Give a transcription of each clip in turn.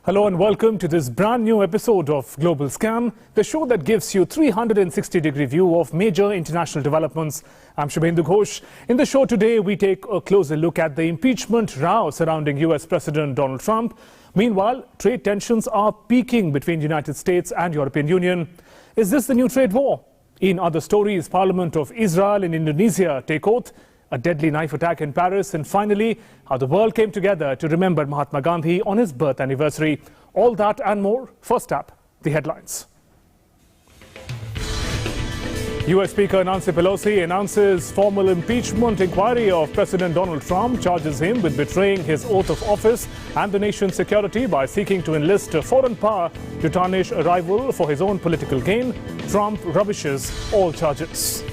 Hello and welcome to this brand new episode of Global Scan, the show that gives you 360-degree view of major international developments. I'm Shubhendu Ghosh. In the show today, we take a closer look at the impeachment row surrounding US President Donald Trump. Meanwhile, trade tensions are peaking between the United States and European Union. Is this the new trade war? In other stories, Parliament of Israel and Indonesia take oath, a deadly knife attack in Paris, and finally, how the world came together to remember Mahatma Gandhi on his birth anniversary. All that and more. First up, the headlines. US Speaker Nancy Pelosi announces formal impeachment inquiry of President Donald Trump, charges him with betraying his oath of office and the nation's security by seeking to enlist a foreign power to tarnish a rival for his own political gain. Trump rubbishes all charges.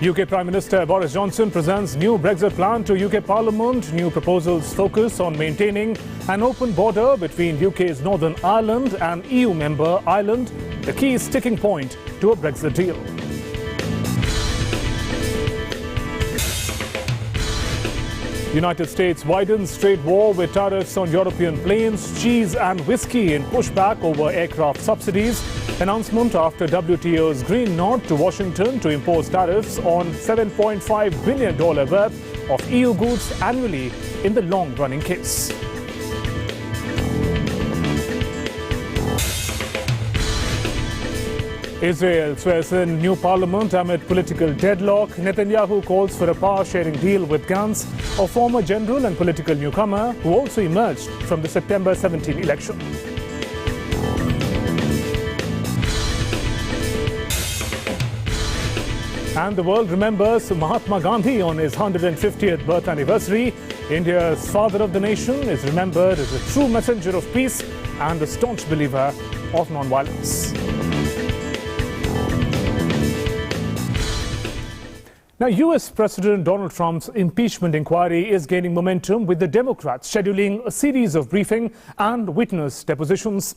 UK Prime Minister Boris Johnson presents new Brexit plan to UK Parliament. New proposals focus on maintaining an open border between UK's Northern Ireland and EU member Ireland, the key sticking point to a Brexit deal. United States widens trade war with tariffs on European planes, cheese and whiskey in pushback over aircraft subsidies. Announcement after WTO's green nod to Washington to impose tariffs on $7.5 billion worth of EU goods annually in the long-running case. Israel swears in new parliament amid political deadlock. Netanyahu calls for a power-sharing deal with Gantz, a former general and political newcomer who also emerged from the September 17 election. And the world remembers Mahatma Gandhi on his 150th birth anniversary. India's father of the nation is remembered as a true messenger of peace and a staunch believer of non-violence. Now, US President Donald Trump's impeachment inquiry is gaining momentum, with the Democrats scheduling a series of briefing and witness depositions.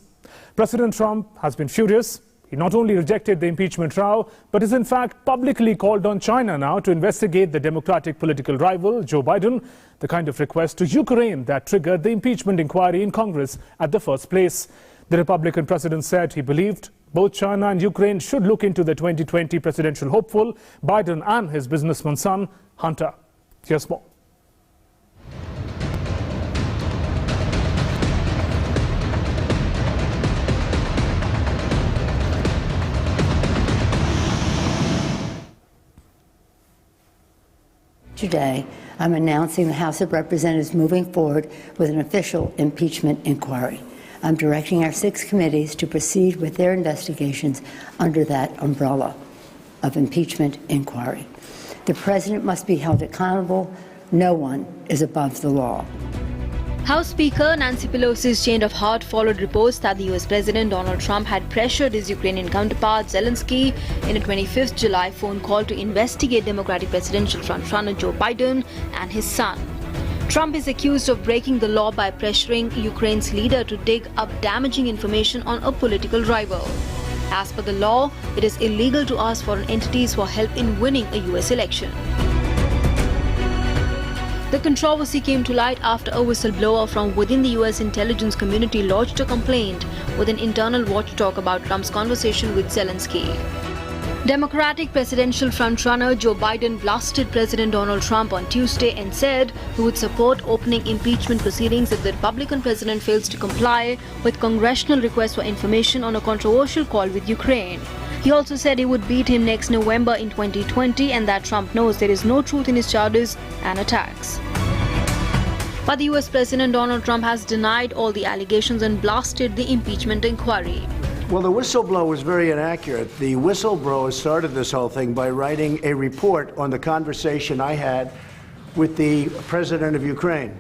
President Trump has been furious. He not only rejected the impeachment row, but is in fact publicly called on China now to investigate the Democratic political rival, Joe Biden, the kind of request to Ukraine that triggered the impeachment inquiry in Congress at the first place. The Republican president said he believed both China and Ukraine should look into the 2020 presidential hopeful, Biden, and his businessman son, Hunter. Here's more. Today, I'm announcing the House of Representatives moving forward with an official impeachment inquiry. I'm directing our 6 committees to proceed with their investigations under that umbrella of impeachment inquiry. The president must be held accountable. No one is above the law. House Speaker Nancy Pelosi's chain of hard-followed reports that the US President Donald Trump had pressured his Ukrainian counterpart Zelensky in a 25th July phone call to investigate Democratic presidential frontrunner Joe Biden and his son. Trump is accused of breaking the law by pressuring Ukraine's leader to dig up damaging information on a political rival. As per the law, it is illegal to ask foreign entities for help in winning a US election. The controversy came to light after a whistleblower from within the US intelligence community lodged a complaint with an internal watchdog about Trump's conversation with Zelensky. Democratic presidential frontrunner Joe Biden blasted President Donald Trump on Tuesday and said he would support opening impeachment proceedings if the Republican president fails to comply with congressional requests for information on a controversial call with Ukraine. He also said he would beat him next November in 2020 and that Trump knows there is no truth in his charges and attacks. But the US President Donald Trump has denied all the allegations and blasted the impeachment inquiry. Well, the whistleblower was very inaccurate. The whistleblower started this whole thing by writing a report on the conversation I had with the president of Ukraine.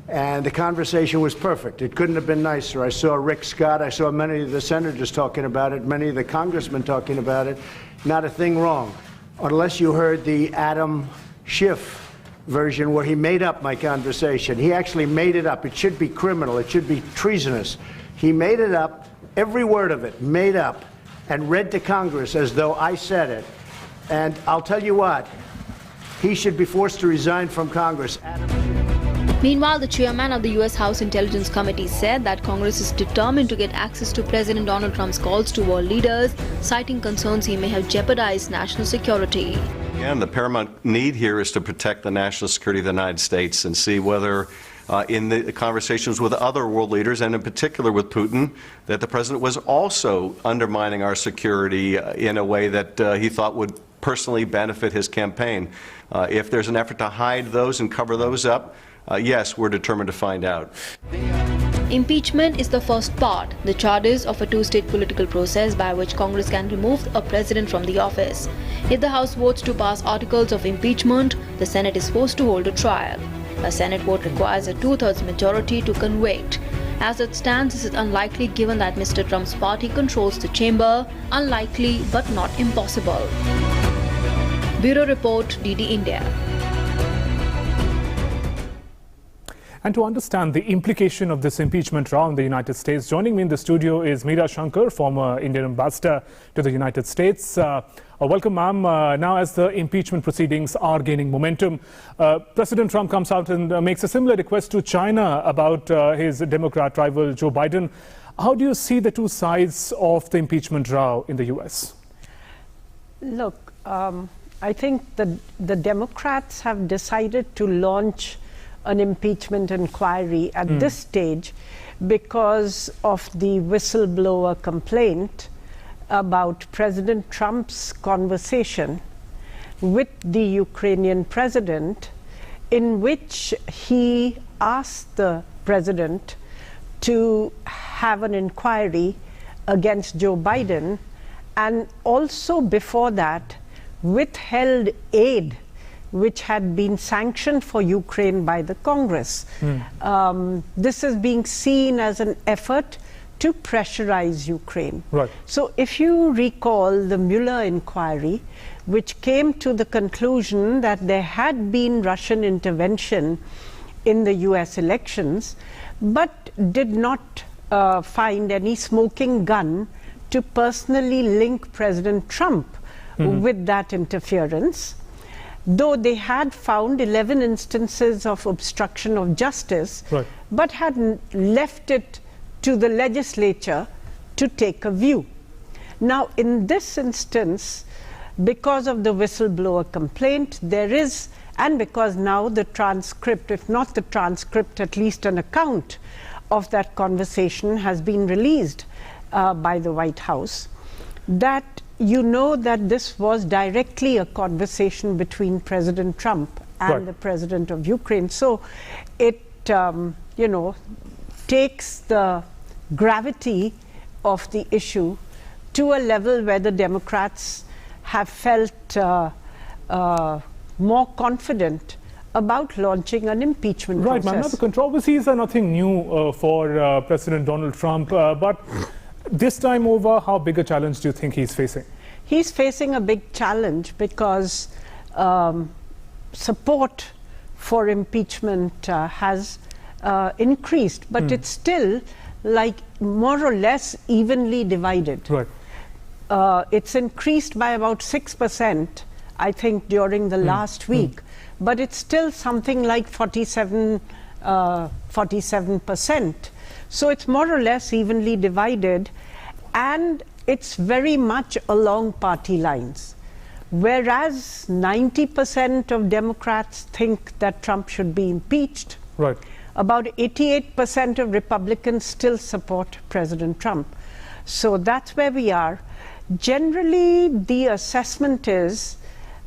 And the conversation was perfect. It couldn't have been nicer. I saw Rick Scott. I saw many of the senators talking about it, many of the congressmen talking about it. Not a thing wrong. Unless you heard the Adam Schiff version where he made up my conversation. He actually made it up. It should be criminal. It should be treasonous. He made it up, every word of it, made up, and read to Congress as though I said it. And I'll tell you what, he should be forced to resign from Congress. Adam Schiff. Meanwhile, the chairman of the U.S. House Intelligence Committee said that Congress is determined to get access to President Donald Trump's calls to world leaders, citing concerns he may have jeopardized national security. And the paramount need here is to protect the national security of the United States and see whether in the conversations with other world leaders, and in particular with Putin, that the president was also undermining our security in a way that he thought would personally benefit his campaign. If there's an effort to hide those and cover those up, yes, we're determined to find out. Impeachment is the first part, the charges of a two-stage political process by which Congress can remove a president from the office. If the House votes to pass articles of impeachment, the Senate is forced to hold a trial. A Senate vote requires a two-thirds majority to convict. As it stands, this is unlikely given that Mr. Trump's party controls the chamber. Unlikely but not impossible. Bureau Report, DD India. And to understand the implication of this impeachment trial in the United States, joining me in the studio is Meera Shankar, former Indian ambassador to the United States. Welcome, ma'am. Now, as the impeachment proceedings are gaining momentum, President Trump comes out and makes a similar request to China about his Democrat rival, Joe Biden. How do you see the two sides of the impeachment row in the U.S.? Look, I think the Democrats have decided to launch an impeachment inquiry at this stage because of the whistleblower complaint about President Trump's conversation with the Ukrainian president, in which he asked the president to have an inquiry against Joe Biden, and also before that withheld aid which had been sanctioned for Ukraine by the Congress. This is being seen as an effort to pressurize Ukraine. Right. So if you recall the Mueller inquiry, which came to the conclusion that there had been Russian intervention in the US elections, but did not find any smoking gun to personally link President Trump with that interference, though they had found 11 instances of obstruction of justice, right, but had left it to the legislature to take a view. Now, in this instance, because of the whistleblower complaint, there is, and because now the transcript, if not the transcript, at least an account of that conversation has been released by the White House, that you know that this was directly a conversation between President Trump and right, the President of Ukraine. So it, you know, takes the gravity of the issue to a level where the Democrats have felt more confident about launching an impeachment process. Right, ma'am. Now, the controversies are nothing new for President Donald Trump, but this time over, how big a challenge do you think he's facing? He's facing a big challenge because support for impeachment has increased, but it's still like more or less evenly divided. Right. It's increased by about 6%, I think, during the last week, but it's still something like 47%. So it's more or less evenly divided, and it's very much along party lines. Whereas 90% of Democrats think that Trump should be impeached, right, about 88% of Republicans still support President Trump. So that's where we are. Generally, the assessment is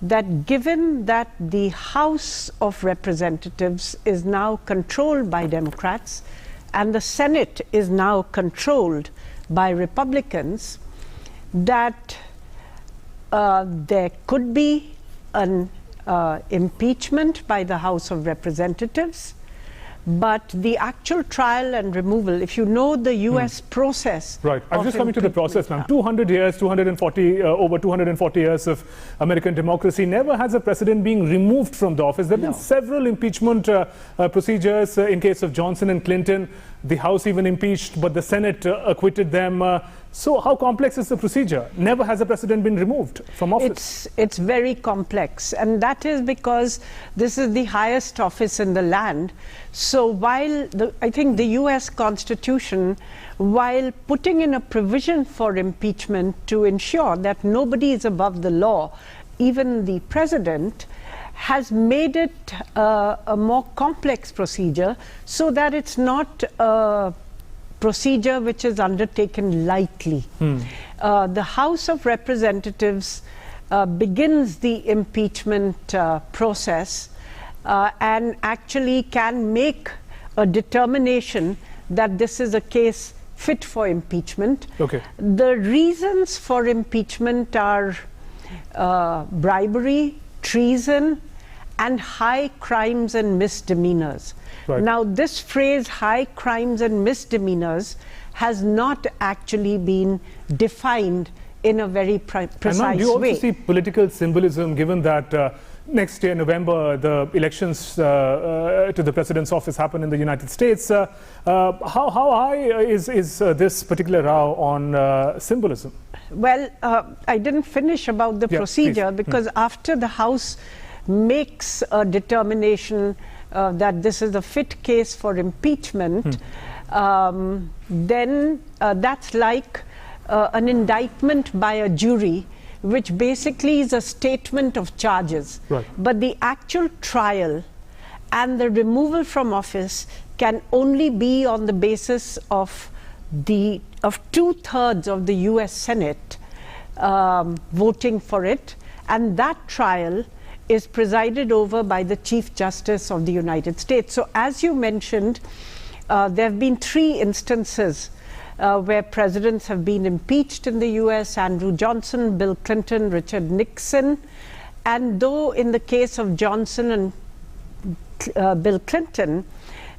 that given that the House of Representatives is now controlled by Democrats and the Senate is now controlled by Republicans, that there could be an impeachment by the House of Representatives, but the actual trial and removal, if you know the US process. Right. I'm just coming to the process, ma'am. 200 years, 240, over 240 years of American democracy, never has a president being removed from the office. There have been several impeachment procedures in case of Johnson and Clinton. The House even impeached, but the Senate acquitted them. So how complex is the procedure? Never has a president been removed from office. It's very complex, and that is because this is the highest office in the land. So while I think the US Constitution, while putting in a provision for impeachment to ensure that nobody is above the law, even the president, has made it a more complex procedure so that it's not a procedure which is undertaken lightly. The House of Representatives begins the impeachment process and actually can make a determination that this is a case fit for impeachment. Okay. The reasons for impeachment are bribery, treason, and high crimes and misdemeanors. Right. Now, this phrase, high crimes and misdemeanors, has not actually been defined in a very precise way. And do you also see political symbolism, given that next year, November, the elections to the president's office happen in the United States? How high is this particular row on symbolism? Well, I didn't finish about the procedure, please. because after the House makes a determination that this is a fit case for impeachment, then that's like an indictment by a jury, which basically is a statement of charges. Right. But the actual trial and the removal from office can only be on the basis of 2/3 of the US Senate voting for it, and that trial is presided over by the Chief Justice of the United States. So as you mentioned, there have been 3 instances where presidents have been impeached in the US: Andrew Johnson, Bill Clinton, Richard Nixon. And though in the case of Johnson and Bill Clinton,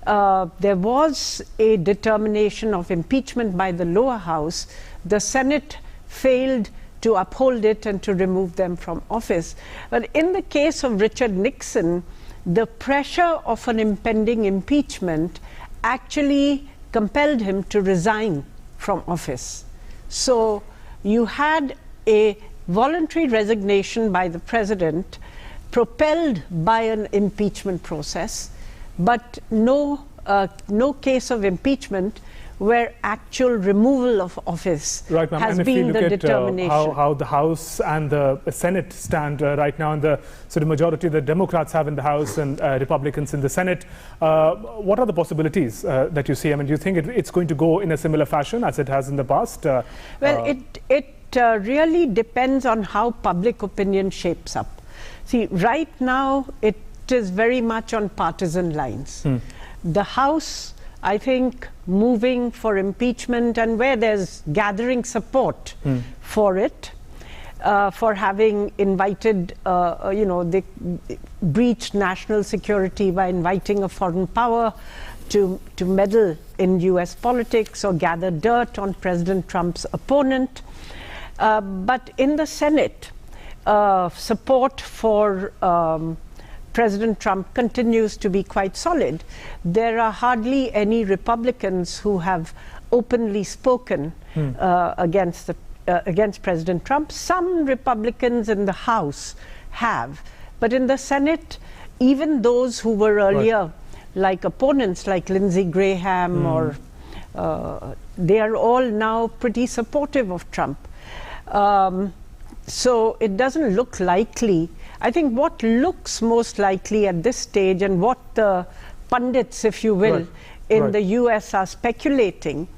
there was a determination of impeachment by the lower house, the Senate failed to uphold it and to remove them from office. But in the case of Richard Nixon, the pressure of an impending impeachment actually compelled him to resign from office. So you had a voluntary resignation by the president propelled by an impeachment process, but no case of impeachment where actual removal of office has been the determination. How the House and the Senate stand right now, and the sort of majority the Democrats have in the House and Republicans in the Senate, what are the possibilities that you see? I mean, do you think it's going to go in a similar fashion as it has in the past? Well, it really depends on how public opinion shapes up. See, right now it is very much on partisan lines. The House, I think, moving for impeachment, and where there's gathering support for it, for having invited, they breached national security by inviting a foreign power to meddle in US politics or gather dirt on President Trump's opponent. But in the Senate, support for President Trump continues to be quite solid. There are hardly any Republicans who have openly spoken against President Trump. Some Republicans in the House have, but in the Senate, even those who were earlier like opponents, like Lindsey Graham, or they are all now pretty supportive of Trump. So it doesn't look likely. I think what looks most likely at this stage, and what the pundits, if you will, in the US are speculating,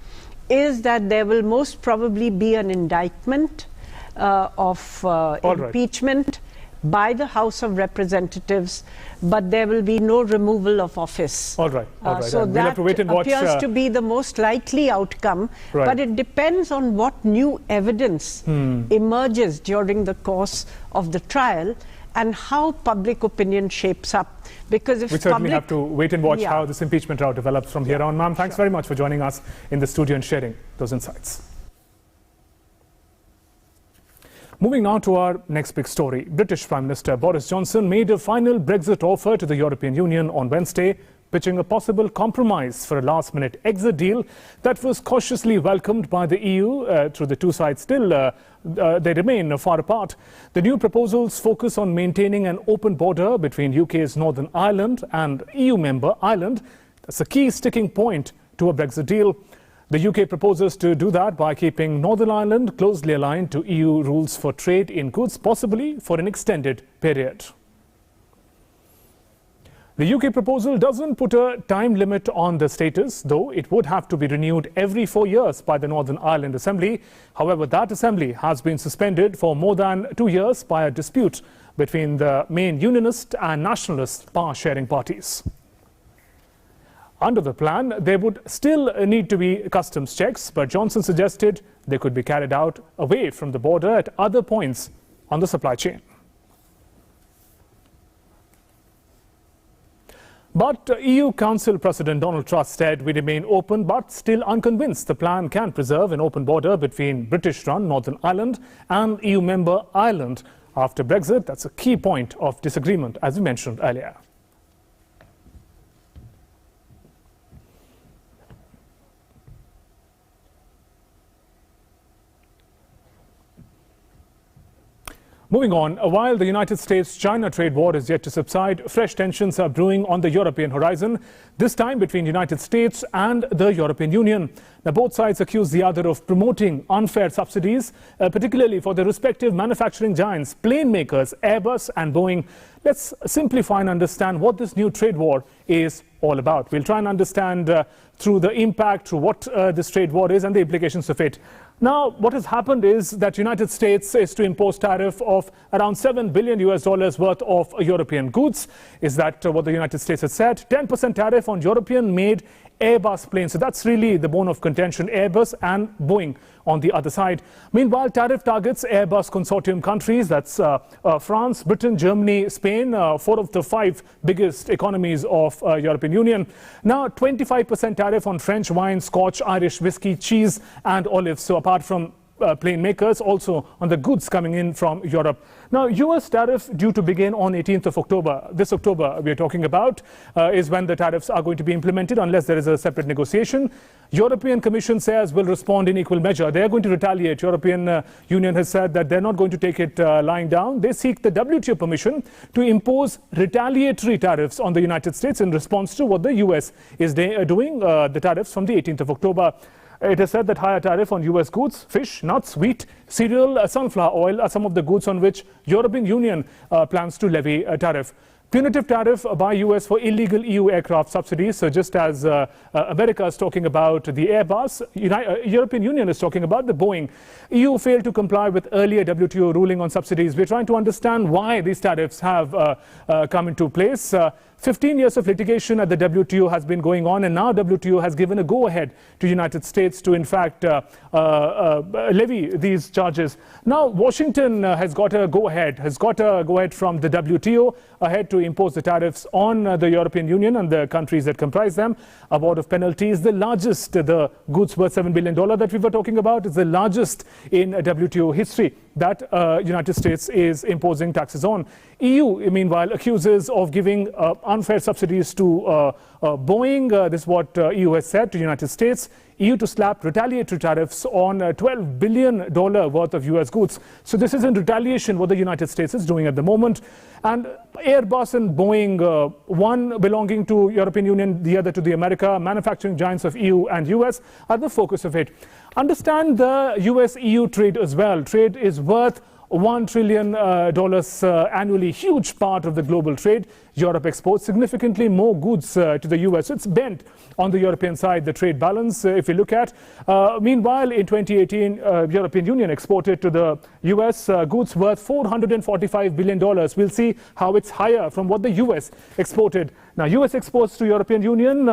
is that there will most probably be an indictment of impeachment by the House of Representatives, but there will be no removal of office. All right. So we'll have to wait and watch. Appears to be the most likely outcome, but it depends on what new evidence emerges during the course of the trial and how public opinion shapes up. Because if we certainly have to wait and watch how this impeachment route develops from here on. Ma'am, thanks very much for joining us in the studio and sharing those insights. Moving now to our next big story. British Prime Minister Boris Johnson made a final Brexit offer to the European Union on Wednesday, pitching a possible compromise for a last-minute exit deal that was cautiously welcomed by the EU. Through the two sides still, they remain far apart. The new proposals focus on maintaining an open border between UK's Northern Ireland and EU member Ireland. That's a key sticking point to a Brexit deal. The UK proposes to do that by keeping Northern Ireland closely aligned to EU rules for trade in goods, possibly for an extended period. The UK proposal doesn't put a time limit on the status, though it would have to be renewed every 4 years by the Northern Ireland Assembly. However, that assembly has been suspended for more than 2 years by a dispute between the main unionist and nationalist power-sharing parties. Under the plan, there would still need to be customs checks, but Johnson suggested they could be carried out away from the border at other points on the supply chain. But EU Council President Donald Tusk said we remain open but still unconvinced the plan can preserve an open border between British-run Northern Ireland and EU member Ireland after Brexit. That's a key point of disagreement, as we mentioned earlier. Moving on, while the United States-China trade war is yet to subside, fresh tensions are brewing on the European horizon, this time between the United States and the European Union. Now, both sides accuse the other of promoting unfair subsidies, particularly for the respective manufacturing giants, plane makers Airbus and Boeing. Let's simplify and understand what this new trade war is all about. We'll try and understand through the impact, through what this trade war is and the implications of it. Now, what has happened is that United States is to impose tariff of around $7 billion worth of European goods. Is that what the United States has said? 10% tariff on European-made Airbus planes. So that's really the bone of contention, Airbus and Boeing on the other side. Meanwhile, tariff targets Airbus consortium countries, that's France, Britain, Germany, Spain, 4 of the 5 biggest economies of European Union. Now, 25% tariff on French wine, Scotch, Irish whiskey, cheese and olives. So apart from plane makers, also on the goods coming in from Europe. Now, US tariff due to begin on 18th of October. This October we are talking about is when the tariffs are going to be implemented unless there is a separate negotiation. European Commission says will respond in equal measure. They are going to retaliate. European Union has said that they're not going to take it lying down. They seek the WTO permission to impose retaliatory tariffs on the United States in response to what the US is doing, the tariffs from the 18th of October. It is said that higher tariff on US goods, fish, nuts, wheat, cereal, sunflower oil are some of the goods on which European Union plans to levy a tariff. Punitive tariff by US for illegal EU aircraft subsidies. So just as America is talking about the Airbus, European Union is talking about the Boeing. EU failed to comply with earlier WTO ruling on subsidies. We're trying to understand why these tariffs have come into place. 15 years of litigation at the WTO has been going on, and now WTO has given a go-ahead to United States to, in fact, levy these charges. Now, Washington has got a go-ahead from the WTO ahead to impose the tariffs on the European Union and the countries that comprise them. A board of penalties, the largest, the goods worth $7 billion that we were talking about, is the largest in WTO history that United States is imposing taxes on. EU, meanwhile, accuses of giving unfair subsidies to Boeing. This is what EU has said to United States. EU to slap retaliatory tariffs on $12 billion worth of US goods. So this is in retaliation what the United States is doing at the moment. And Airbus and Boeing, one belonging to European Union, the other to the America, manufacturing giants of EU and US, are the focus of it. Understand the US-EU trade as well. Trade is worth $1 trillion annually, huge part of the global trade. Europe exports significantly more goods to the US. It's bent on the European side, the trade balance, if you look at. Meanwhile, in 2018, European Union exported to the US goods worth $445 billion. We'll see how it's higher from what the US exported. Now, US exports to European Union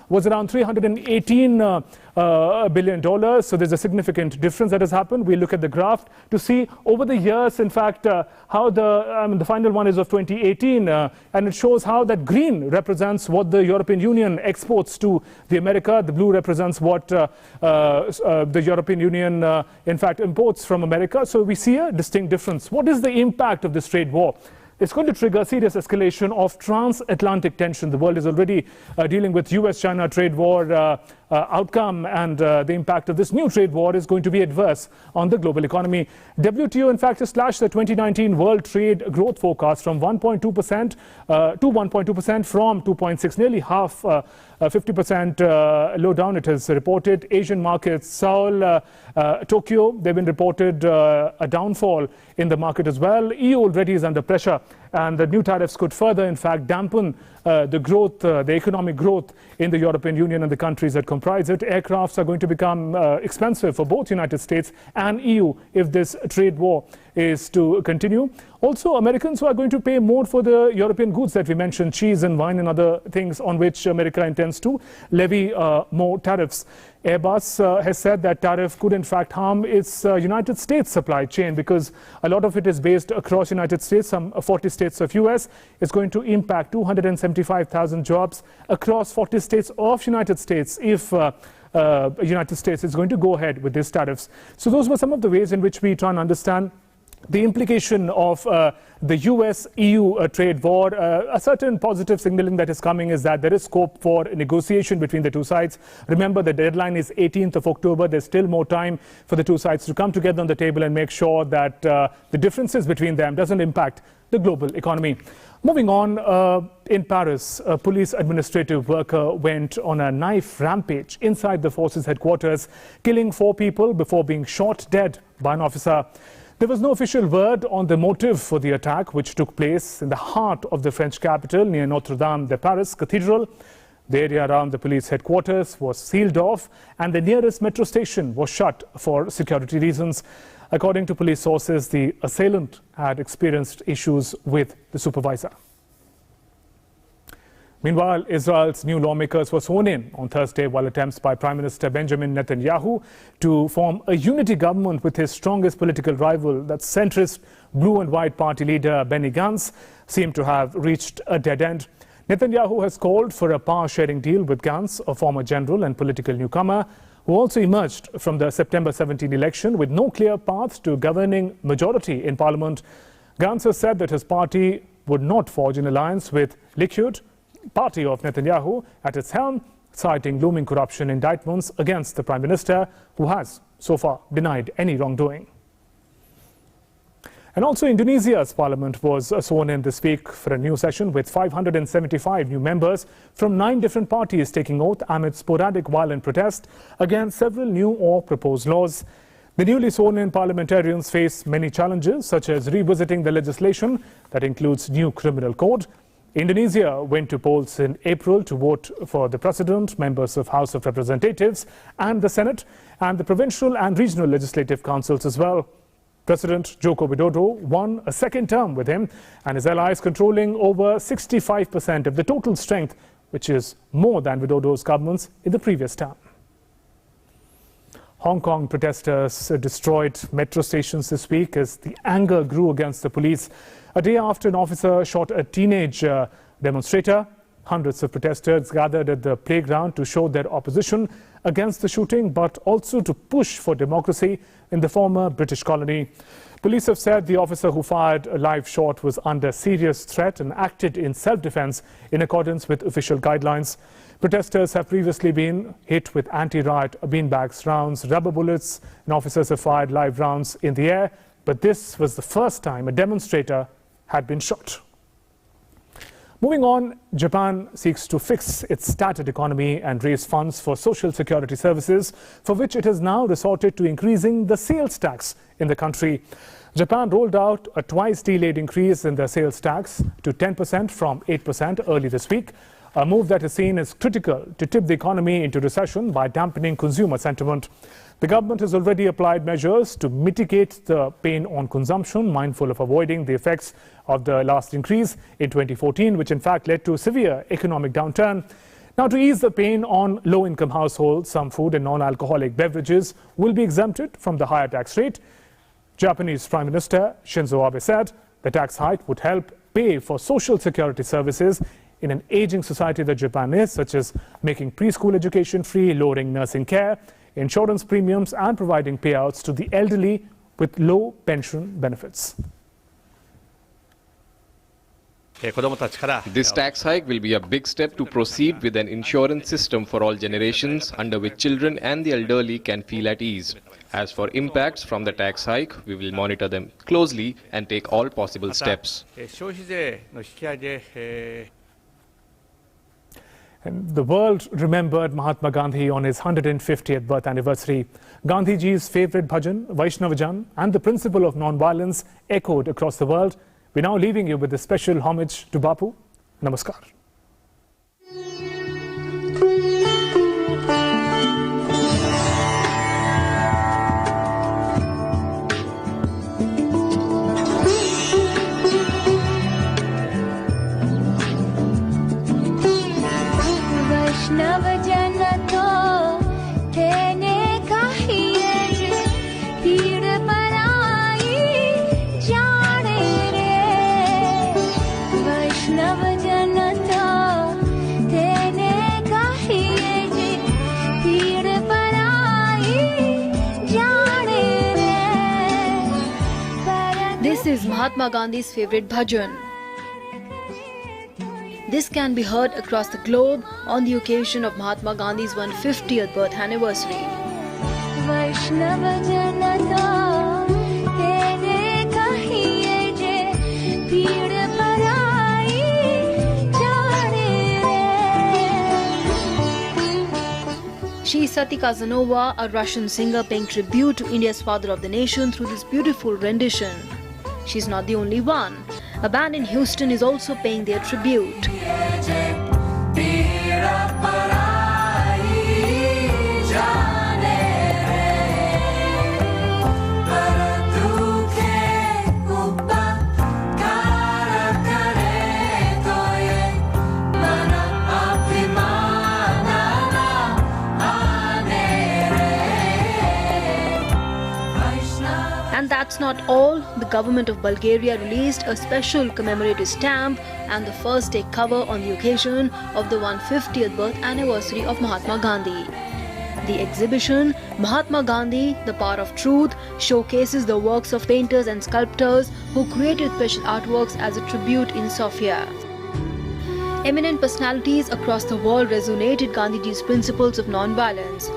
was around $318 billion. So there's a significant difference that has happened. We look at the graph to see over the years, in fact, how the final one is of 2018, and it shows how that green represents what the European Union exports to the America. The blue represents what the European Union, in fact, imports from America. So we see a distinct difference. What is the impact of this trade war? it's going to trigger serious escalation of transatlantic tension. The world is already dealing with US-China trade war outcome, and the impact of this new trade war is going to be adverse on the global economy. WTO, in fact, has slashed the 2019 world trade growth forecast from 1.2% to 1.2% from 2.6%, nearly half, 50% low down, it has reported. Asian markets, Seoul, Tokyo, they've been reported a downfall in the market as well. EU already is under pressure, and the new tariffs could further, in fact, dampen the growth, the economic growth in the European Union and the countries that comprise it. Aircrafts are going to become expensive for both United States and EU if this trade war is to continue. Also, Americans who are going to pay more for the European goods that we mentioned, cheese and wine and other things on which America intends to levy more tariffs. Airbus has said that tariff could in fact harm its United States supply chain, because a lot of it is based across United States, some 40 states of US. It's going to impact 275,000 jobs across 40 states of United States if United States is going to go ahead with these tariffs. So those were some of the ways in which we try and understand the implication of the US-EU trade war. A certain positive signaling that is coming is that there is scope for negotiation between the two sides. Remember, the deadline is 18th of October. There's still more time for the two sides to come together on the table and make sure that the differences between them doesn't impact the global economy. Moving on, in Paris, a police administrative worker went on a knife rampage inside the force's headquarters, killing 4 people before being shot dead by an officer. There was no official word on the motive for the attack, which took place in the heart of the French capital near Notre-Dame de Paris Cathedral. The area around the police headquarters was sealed off, and the nearest metro station was shut for security reasons. According to police sources, the assailant had experienced issues with the supervisor. Meanwhile, Israel's new lawmakers were sworn in on Thursday, while attempts by Prime Minister Benjamin Netanyahu to form a unity government with his strongest political rival, that's centrist Blue and White Party leader Benny Gantz, seem to have reached a dead end. Netanyahu has called for a power-sharing deal with Gantz, a former general and political newcomer, who also emerged from the September 17 election with no clear path to governing majority in parliament. Gantz has said that his party would not forge an alliance with Likud, party of Netanyahu, at its helm, citing looming corruption indictments against the Prime Minister, who has so far denied any wrongdoing. And also, Indonesia's parliament was sworn in this week for a new session with 575 new members from 9 different parties taking oath amid sporadic violent protest against several new or proposed laws. The newly sworn-in parliamentarians face many challenges, such as revisiting the legislation that includes new criminal code. Indonesia went to polls in April to vote for the president, members of House of Representatives and the Senate, and the provincial and regional legislative councils as well. President Joko Widodo won a second term with him and his allies controlling over 65% of the total strength, which is more than Widodo's governments in the previous term. Hong Kong protesters destroyed metro stations this week as the anger grew against the police. A day after an officer shot a teenage demonstrator, hundreds of protesters gathered at the playground to show their opposition against the shooting, but also to push for democracy in the former British colony. Police have said the officer who fired a live shot was under serious threat and acted in self-defense in accordance with official guidelines. Protesters have previously been hit with anti-riot beanbags rounds, rubber bullets, and officers have fired live rounds in the air, but this was the first time a demonstrator had been shot. Moving on, Japan seeks to fix its tattered economy and raise funds for social security services, for which it has now resorted to increasing the sales tax in the country. Japan rolled out a twice-delayed increase in the sales tax to 10% from 8% early this week, a move that is seen as critical to tip the economy into recession by dampening consumer sentiment. The government has already applied measures to mitigate the pain on consumption, mindful of avoiding the effects of the last increase in 2014, which in fact led to a severe economic downturn. Now, to ease the pain on low-income households, some food and non-alcoholic beverages will be exempted from the higher tax rate. Japanese Prime Minister Shinzo Abe said the tax hike would help pay for social security services in an aging society that Japan is, such as making preschool education free, lowering nursing care, insurance premiums, and providing payouts to the elderly with low pension benefits. This tax hike will be a big step to proceed with an insurance system for all generations under which children and the elderly can feel at ease. As for impacts from the tax hike, we will monitor them closely and take all possible steps. And the world remembered Mahatma Gandhi on his 150th birth anniversary. Gandhiji's favourite bhajan, Vaishnavajan, and the principle of non-violence echoed across the world. We're now leaving you with a special homage to Bapu. Namaskar. This is Mahatma Gandhi's favourite bhajan. This can be heard across the globe on the occasion of Mahatma Gandhi's 150th birth anniversary. She Sati Kazanova, a Russian singer paying tribute to India's father of the nation through this beautiful rendition. She's not the only one. A band in Houston is also paying their tribute. And that's not all. The government of Bulgaria released a special commemorative stamp and the first day cover on the occasion of the 150th birth anniversary of Mahatma Gandhi. The exhibition, Mahatma Gandhi, The Power of Truth, showcases the works of painters and sculptors who created special artworks as a tribute in Sofia. Eminent personalities across the world resonated Gandhiji's principles of non-violence.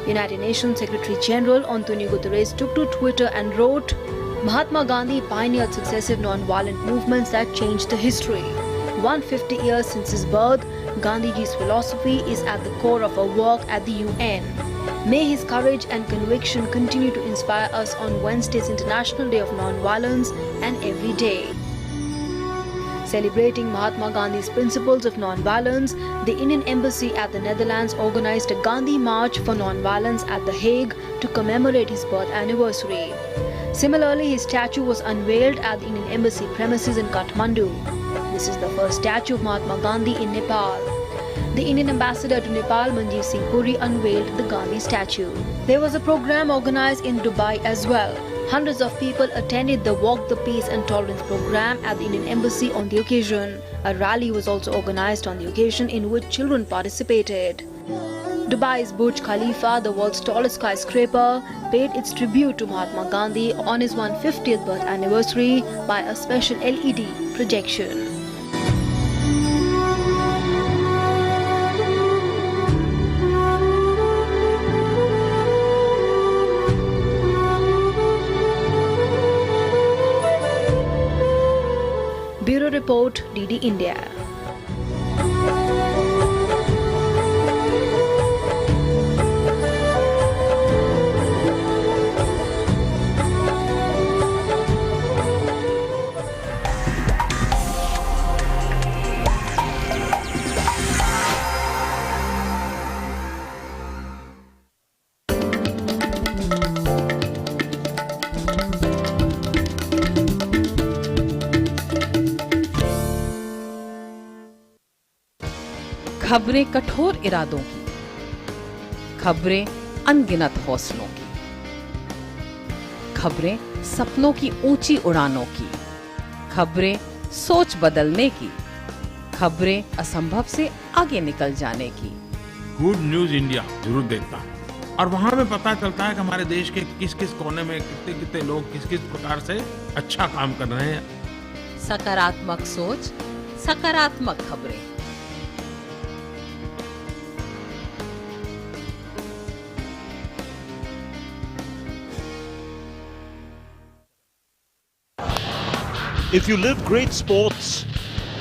United Nations Secretary General Antonio Guterres took to Twitter and wrote, Mahatma Gandhi pioneered successive non-violent movements that changed the history. 150 years since his birth, Gandhiji's philosophy is at the core of our work at the UN. May his courage and conviction continue to inspire us on Wednesday's International Day of Non-Violence and every day. Celebrating Mahatma Gandhi's principles of non-violence, the Indian Embassy at the Netherlands organized a Gandhi March for Non-Violence at The Hague to commemorate his birth anniversary. Similarly, his statue was unveiled at the Indian Embassy premises in Kathmandu. This is the first statue of Mahatma Gandhi in Nepal. The Indian ambassador to Nepal, Manjeet Singh Puri, unveiled the Gandhi statue. There was a program organized in Dubai as well. Hundreds of people attended the Walk the Peace and Tolerance program at the Indian Embassy on the occasion. A rally was also organized on the occasion in which children participated. Dubai's Burj Khalifa, the world's tallest skyscraper, paid its tribute to Mahatma Gandhi on his 150th birth anniversary by a special LED projection. Bureau Report, DD India. खबरें कठोर इरादों की, खबरें अनगिनत हौसलों की, खबरें सपनों की ऊंची उड़ानों की, खबरें सोच बदलने की, खबरें असंभव से आगे निकल जाने की। गुड न्यूज इंडिया जरूर देखता हूं और वहां में पता चलता है कि हमारे देश के किस किस कोने में कितने कितने लोग किस किस प्रकार से अच्छा काम कर रहे हैं। सकारात्मक सोच, सकारात्मक खबरें। If you live great sports,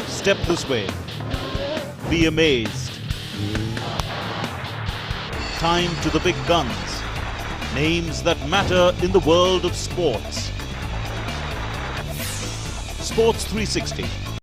step this way. Be amazed. Time to the big guns. Names that matter in the world of sports. Sports 360.